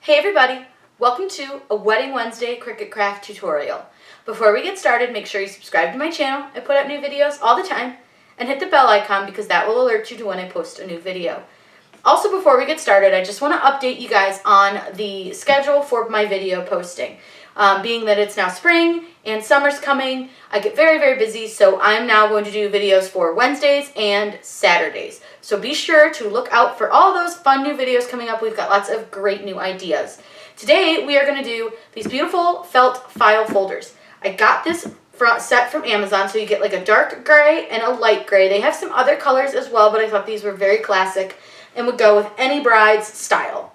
Hey everybody, welcome to a Wedding Wednesday Cricut craft tutorial. Before we get started, make sure you subscribe to my channel. I put out new videos all the time, and hit the bell icon because that will alert you to when I post a new video. Also, before we get started, I just want to update you guys on the schedule for my video posting. Being that it's now spring and summer's coming, I get very, very busy, so I'm now going to do videos for Wednesdays and Saturdays. So be sure to look out for all those fun new videos coming up. We've got lots of great new ideas. Today, we are going to do these beautiful felt file folders. I got this set from Amazon, so you get like a dark gray and a light gray. They have some other colors as well, but I thought these were very classic and would go with any bride's style.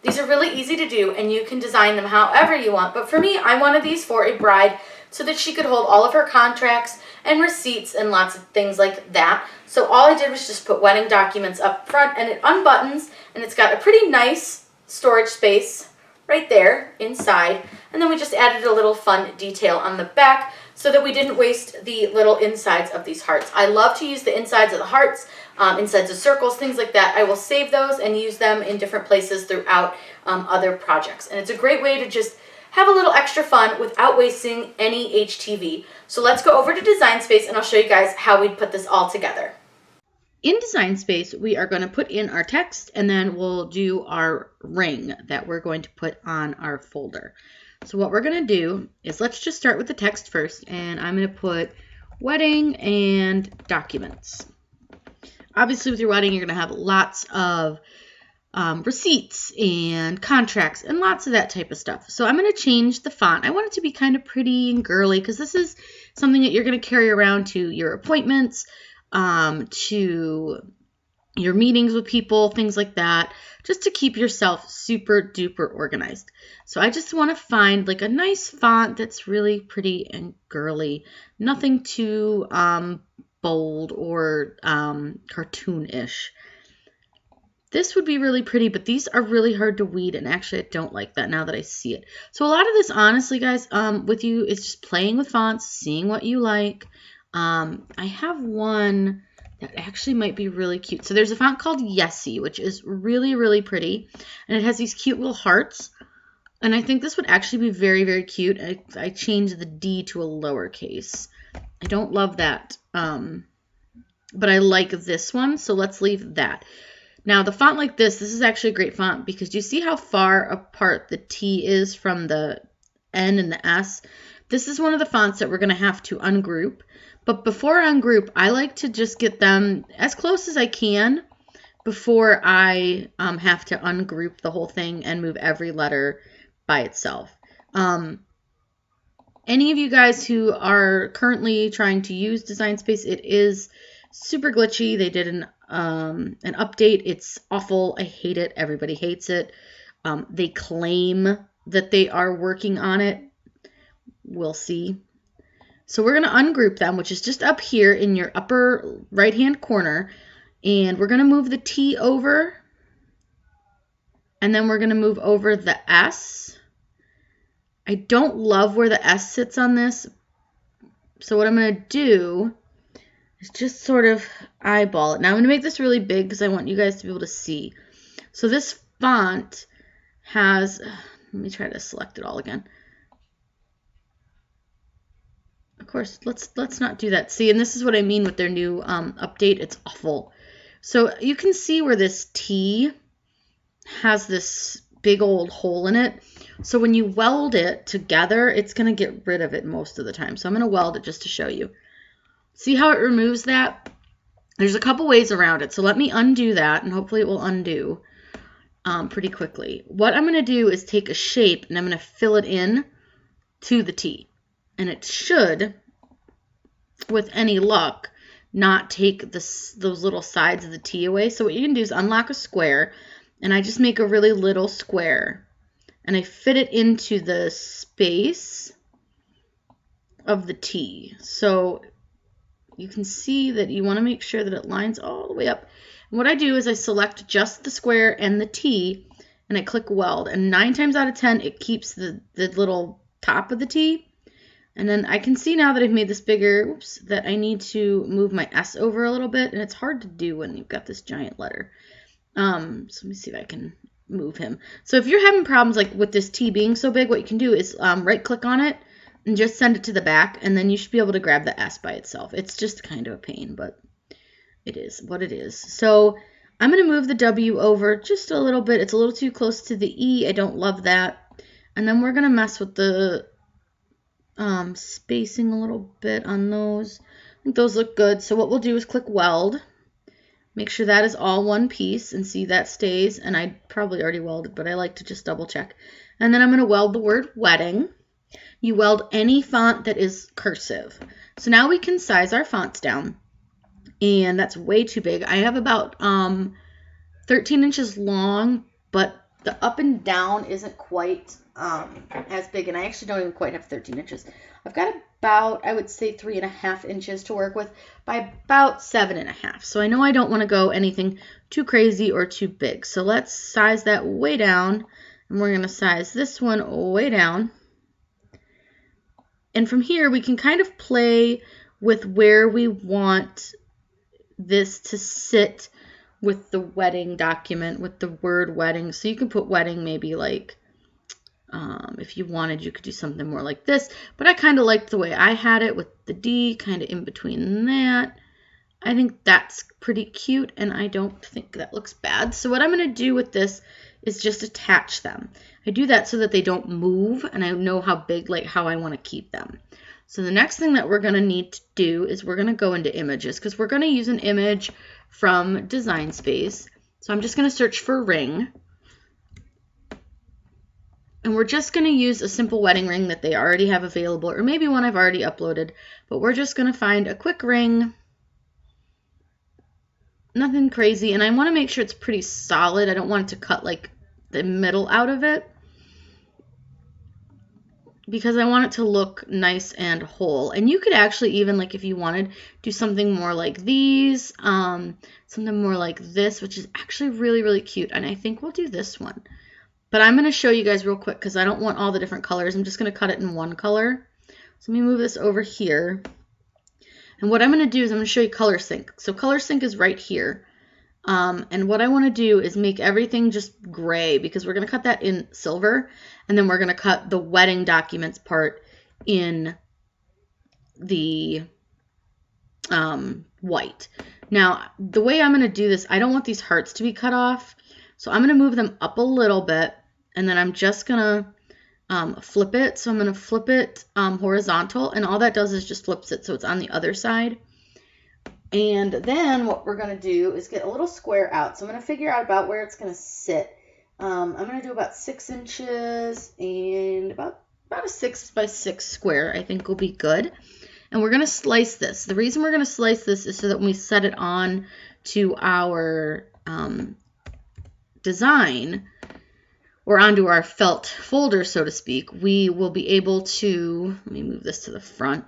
These are really easy to do, and you can design them however you want, but for me, I wanted these for a bride so that she could hold all of her contracts and receipts and lots of things like that. So all I did was just put wedding documents up front, and it unbuttons, and it's got a pretty nice storage space right there inside, and then we just added a little fun detail on the back so that we didn't waste the little insides of these hearts. I love to use the insides of the hearts, insides of circles, things like that. I will save those and use them in different places throughout other projects. And it's a great way to just have a little extra fun without wasting any HTV. So let's go over to Design Space and I'll show you guys how we put this all together. In Design Space, we are going to put in our text, and then we'll do our ring that we're going to put on our folder. So what we're going to do is, let's just start with the text first, and I'm going to put wedding and documents. Obviously, with your wedding, you're going to have lots of receipts and contracts and lots of that type of stuff. So I'm going to change the font. I want it to be kind of pretty and girly because this is something that you're going to carry around to your appointments, to your meetings with people, things like that, just to keep yourself super duper organized. So I just want to find like a nice font that's really pretty and girly, nothing too bold or cartoonish. This would be really pretty, but these are really hard to weed, and actually I don't like that now that I see it. So a lot of this, honestly, guys, with you is just playing with fonts, seeing what you like. I have one that actually might be really cute. So there's a font called Yesy, which is really, really pretty, and it has these cute little hearts. And I think this would actually be very, very cute. I changed the D to a lowercase. I don't love that, but I like this one, so let's leave that. Now, the font like this is actually a great font because do you see how far apart the T is from the N and the S? This is one of the fonts that we're going to have to ungroup. But before I ungroup, I like to just get them as close as I can before I have to ungroup the whole thing and move every letter by itself. Any of you guys who are currently trying to use Design Space, it is super glitchy. They did an update. It's awful. I hate it. Everybody hates it. They claim that they are working on it. We'll see. So we're going to ungroup them, which is just up here in your upper right-hand corner. And we're going to move the T over. And then we're going to move over the S. I don't love where the S sits on this. So what I'm going to do is just sort of eyeball it. Now I'm going to make this really big because I want you guys to be able to see. So this font has, let me try to select it all again. Of course, let's not do that. See, and this is what I mean with their new update. It's awful. So you can see where this T has this big old hole in it. So when you weld it together, it's going to get rid of it most of the time. So I'm going to weld it just to show you. See how it removes that? There's a couple ways around it. So let me undo that, and hopefully it will undo pretty quickly. What I'm going to do is take a shape, and I'm going to fill it in to the T. And it should, with any luck, not take those little sides of the T away. So what you can do is unlock a square, and I just make a really little square. And I fit it into the space of the T. So you can see that you want to make sure that it lines all the way up. And what I do is I select just the square and the T, and I click weld. And 9 times out of 10, it keeps the little top of the T. And then I can see now that I've made this bigger, oops, that I need to move my S over a little bit. And it's hard to do when you've got this giant letter. So let me see if I can move him. So if you're having problems like with this T being so big, what you can do is right click on it and just send it to the back, and then you should be able to grab the S by itself. It's just kind of a pain, but it is what it is. So I'm going to move the W over just a little bit. It's a little too close to the E. I don't love that. And then we're going to mess with the spacing a little bit on those. I think those look good. So what we'll do is click weld. Make sure that is all one piece and see that stays. And I probably already welded, but I like to just double check. And then I'm going to weld the word wedding. You weld any font that is cursive. So now we can size our fonts down. And that's way too big. I have about 13 inches long, but the up and down isn't quite as big. And I actually don't even quite have 13 inches. I've got about, I would say, 3.5 inches to work with by about 7.5. So I know I don't want to go anything too crazy or too big. So let's size that way down. And we're going to size this one way down. And from here, we can kind of play with where we want this to sit with the wedding document, with the word wedding. So you can put wedding maybe like, if you wanted, you could do something more like this. But I kind of liked the way I had it with the D kind of in between that. I think that's pretty cute, and I don't think that looks bad. So what I'm going to do with this is just attach them. I do that so that they don't move, and I know how big, like how I want to keep them. So the next thing that we're going to need to do is we're going to go into images, because we're going to use an image from Design Space. So I'm just going to search for ring. And we're just going to use a simple wedding ring that they already have available, or maybe one I've already uploaded. But we're just going to find a quick ring. Nothing crazy. And I want to make sure it's pretty solid. I don't want it to cut like the middle out of it, because I want it to look nice and whole. And you could actually even, like if you wanted, do something more like these, something more like this, which is actually really, really cute. And I think we'll do this one. But I'm going to show you guys real quick because I don't want all the different colors. I'm just going to cut it in one color. So let me move this over here. And what I'm going to do is I'm going to show you color sync. So color sync is right here. And what I want to do is make everything just gray, because we're going to cut that in silver. And then we're going to cut the wedding documents part in the white. Now, the way I'm going to do this, I don't want these hearts to be cut off. So I'm going to move them up a little bit, and then I'm just going to flip it. So I'm going to flip it horizontal, and all that does is just flips it so it's on the other side. And then what we're going to do is get a little square out. So I'm going to figure out about where it's going to sit. I'm going to do about 6 inches and about a 6 by 6 square, I think will be good. And we're going to slice this. The reason we're going to slice this is so that when we set it on to our design, or onto our felt folder, so to speak, we will be able to, let me move this to the front,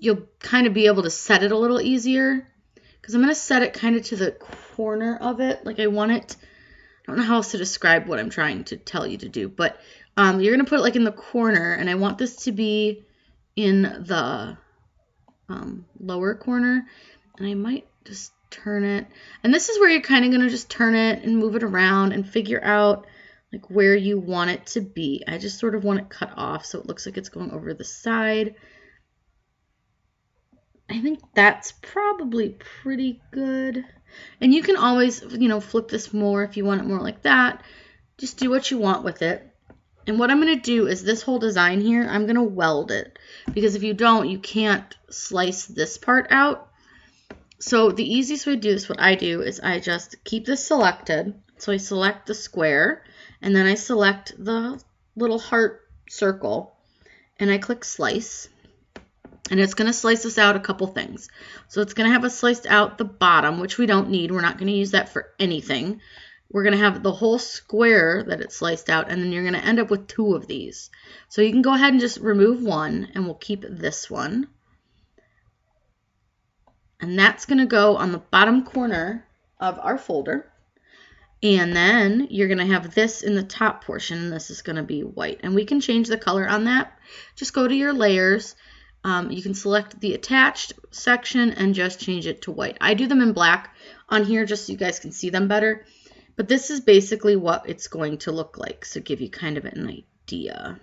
you'll kind of be able to set it a little easier, because I'm going to set it kind of to the corner of it, like I want it. I don't know how else to describe what I'm trying to tell you to do, but you're going to put it like in the corner, and I want this to be in the lower corner, and I might just turn it. And this is where you're kind of going to just turn it and move it around and figure out like where you want it to be. I just sort of want it cut off so it looks like it's going over the side. I think that's probably pretty good. And you can always, flip this more if you want it more like that. Just do what you want with it. And what I'm going to do is this whole design here, I'm going to weld it. Because if you don't, you can't slice this part out. So the easiest way to do this, what I do, is I just keep this selected. So I select the square, and then I select the little heart circle, and I click slice. And it's going to slice us out a couple things. So it's going to have us sliced out the bottom, which we don't need. We're not going to use that for anything. We're going to have the whole square that it's sliced out, and then you're going to end up with 2 of these. So you can go ahead and just remove one, and we'll keep this one. And that's going to go on the bottom corner of our folder. And then you're going to have this in the top portion, and this is going to be white. And we can change the color on that. Just go to your layers. You can select the attached section and just change it to white. I do them in black on here just so you guys can see them better. But this is basically what it's going to look like, so give you kind of an idea.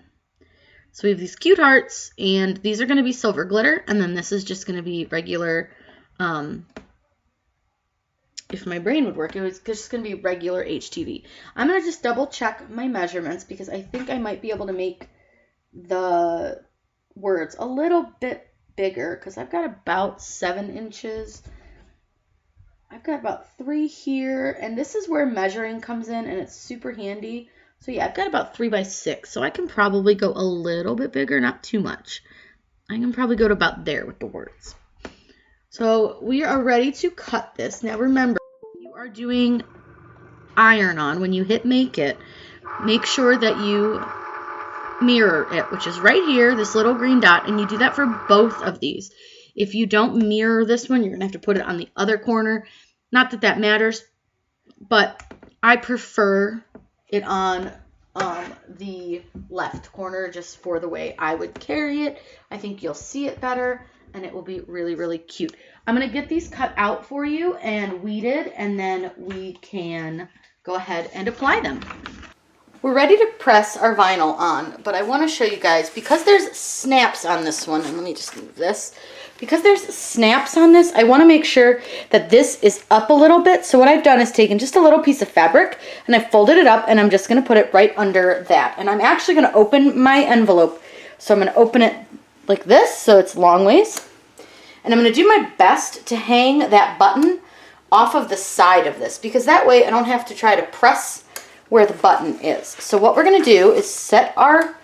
So we have these cute hearts, and these are going to be silver glitter, and then this is just going to be regular, if my brain would work, it was just going to be regular HTV. I'm going to just double check my measurements because I think I might be able to make the words a little bit bigger because I've got about 7 inches. I've got about 3 here, and this is where measuring comes in, and it's super handy. So yeah, I've got about 3 by 6, so I can probably go a little bit bigger, not too much. I can probably go to about there with the words. So we are ready to cut this. Now remember, you are doing iron on. When you hit make it, make sure that you mirror it, which is right here, this little green dot, and you do that for both of these. If you don't mirror this one, you're going to have to put it on the other corner. Not that that matters, but I prefer it on the left corner just for the way I would carry it. I think you'll see it better, and it will be really, really cute. I'm going to get these cut out for you and weeded, and then we can go ahead and apply them. We're ready to press our vinyl on, but I want to show you guys, because there's snaps on this one, and let me just move this. Because there's snaps on this, I want to make sure that this is up a little bit. So what I've done is taken just a little piece of fabric, and I've folded it up, and I'm just going to put it right under that. And I'm actually going to open my envelope. So I'm going to open it like this, so it's long ways. And I'm going to do my best to hang that button off of the side of this, because that way I don't have to try to press where the button is. So what we're going to do is set our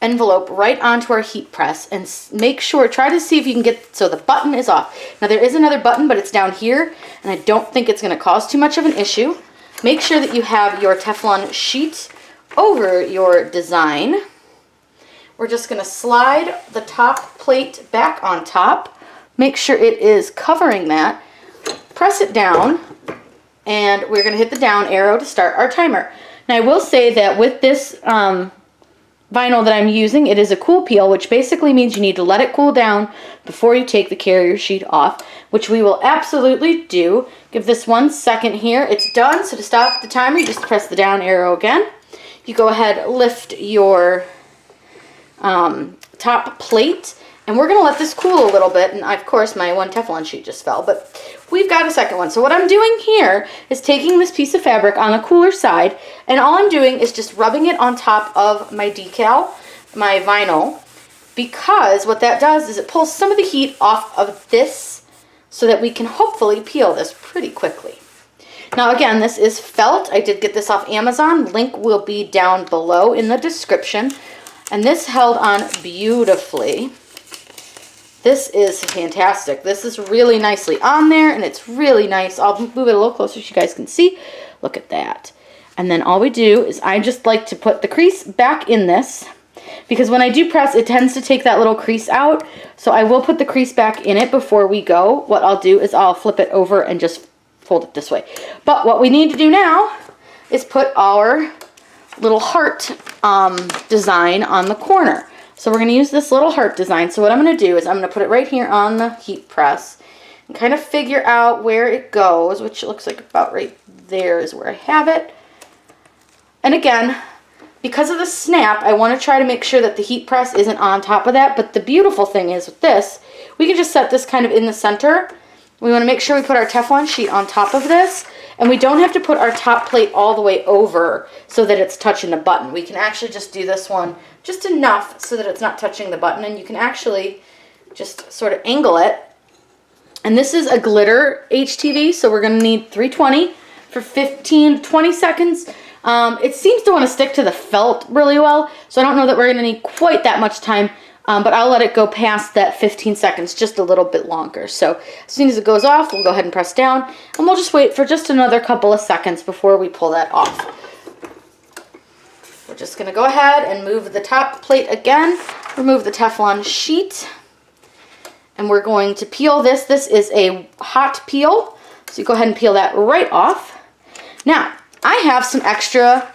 envelope right onto our heat press and make sure, try to see if you can get so the button is off. Now there is another button, but it's down here, and I don't think it's going to cause too much of an issue. Make sure that you have your Teflon sheet over your design. We're just going to slide the top plate back on top. Make sure it is covering that. Press it down, and we're going to hit the down arrow to start our timer. Now I will say that with this vinyl that I'm using, it is a cool peel, which basically means you need to let it cool down before you take the carrier sheet off, which we will absolutely do. Give this 1 second here. It's done. So to stop the timer, you just press the down arrow again. You go ahead, lift your top plate, and we're going to let this cool a little bit. And of course, my one Teflon sheet just fell, but we've got a second one. So what I'm doing here is taking this piece of fabric on the cooler side, and all I'm doing is just rubbing it on top of my decal, my vinyl, because what that does is it pulls some of the heat off of this so that we can hopefully peel this pretty quickly. Now again, this is felt. I did get this off Amazon. Link will be down below in the description. And this held on beautifully. This is fantastic. This is really nicely on there, and it's really nice. I'll move it a little closer so you guys can see. Look at that. And then all we do is I just like to put the crease back in this, because when I do press, it tends to take that little crease out. So I will put the crease back in it before we go. What I'll do is I'll flip it over and just fold it this way. But what we need to do now is put our little heart design on the corner. So we're going to use this little heart design. So what I'm going to do is I'm going to put it right here on the heat press and kind of figure out where it goes, which looks like about right there is where I have it. And again, because of the snap, I want to try to make sure that the heat press isn't on top of that. But the beautiful thing is with this, we can just set this kind of in the center. We want to make sure we put our Teflon sheet on top of this. And we don't have to put our top plate all the way over so that it's touching the button. We can actually just do this one just enough so that it's not touching the button. And you can actually just sort of angle it. And this is a glitter HTV, so we're going to need 320 for 15 to 20 seconds. It seems to want to stick to the felt really well, so I don't know that we're going to need quite that much time. But I'll let it go past that 15 seconds, just a little bit longer. So as soon as it goes off, we'll go ahead and press down, and we'll just wait for just another couple of seconds before we pull that off. We're just going to go ahead and move the top plate again, remove the Teflon sheet, and we're going to peel this. This is a hot peel, so you go ahead and peel that right off. Now, I have some extra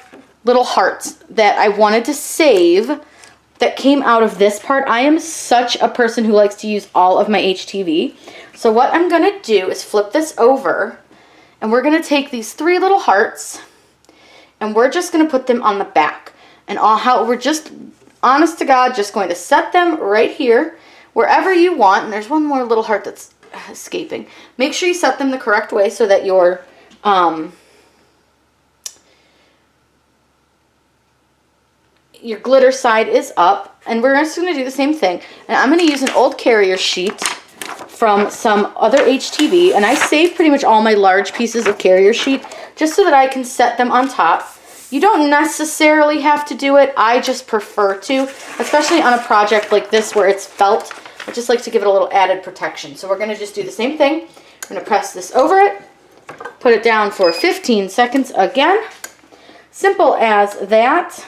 little hearts that I wanted to save that came out of this part. I am such a person who likes to use all of my HTV. So what I'm going to do is flip this over, And we're going to take these 3 little hearts and we're just going to put them on the back. And we're just, honest to God, just going to set them right here, wherever you want. And there's one more little heart that's escaping. Make sure you set them the correct way so that your glitter side is up. And we're just going to do the same thing. And I'm going to use an old carrier sheet from some other HTV. And I save pretty much all my large pieces of carrier sheet just so that I can set them on top. You don't necessarily have to do it. I just prefer to, especially on a project like this where it's felt. I just like to give it a little added protection. So we're going to just do the same thing. I'm going to press this over it, put it down for 15 seconds again. Simple as that.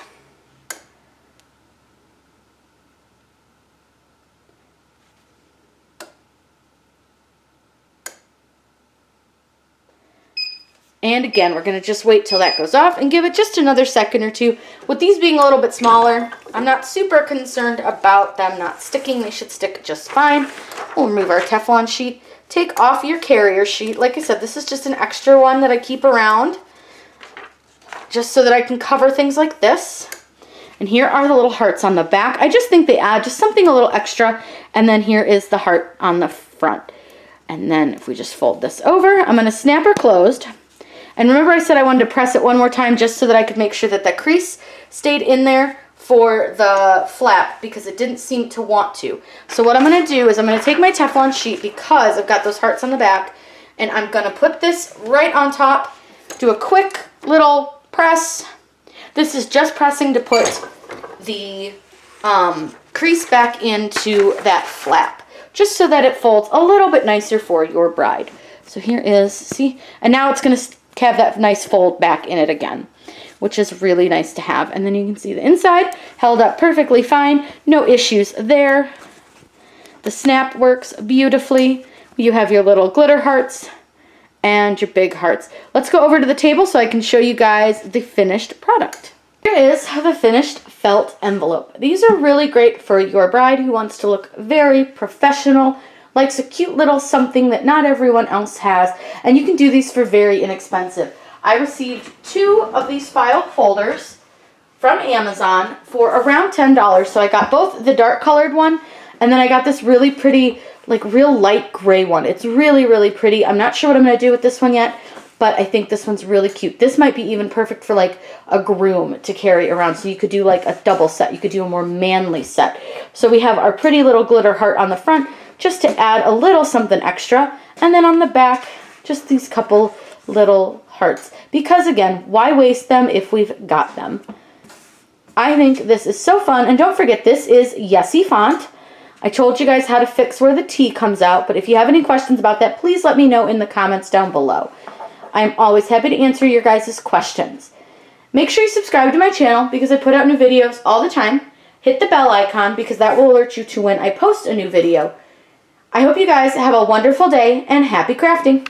And again, we're going to just wait till that goes off and give it just another second or two. With these being a little bit smaller, I'm not super concerned about them not sticking. They should stick just fine. We'll remove our Teflon sheet. Take off your carrier sheet. Like I said, this is just an extra one that I keep around just so that I can cover things like this. And here are the little hearts on the back. I just think they add just something a little extra. And then here is the heart on the front. And then if we just fold this over, I'm going to snap her closed. And remember I said I wanted to press it one more time just so that I could make sure that the crease stayed in there for the flap because it didn't seem to want to. So what I'm going to do is I'm going to take my Teflon sheet because I've got those hearts on the back and I'm going to put this right on top, do a quick little press. This is just pressing to put the crease back into that flap just so that it folds a little bit nicer for your bride. So here is, see, and now it's going to have that nice fold back in it again, which is really nice to have. And then you can see the inside held up perfectly fine. No issues there. The snap works beautifully. You have your little glitter hearts and your big hearts. Let's go over to the table so I can show you guys the finished product. Here is the finished felt envelope. These are really great for your bride who wants to look very professional, likes a cute little something that not everyone else has, and you can do these for very inexpensive. I received 2 of these file folders from Amazon for around $10, so I got both the dark colored one, and then I got this really pretty, like real light gray one. It's really, really pretty. I'm not sure what I'm going to do with this one yet, but I think this one's really cute. This might be even perfect for like a groom to carry around, so you could do like a double set. You could do a more manly set. So we have our pretty little glitter heart on the front, just to add a little something extra. And then on the back, just these couple little hearts. Because again, why waste them if we've got them? I think this is so fun. And don't forget, this is Yessie font. I told you guys how to fix where the T comes out, but if you have any questions about that, please let me know in the comments down below. I'm always happy to answer your guys' questions. Make sure you subscribe to my channel because I put out new videos all the time. Hit the bell icon because that will alert you to when I post a new video. I hope you guys have a wonderful day and happy crafting.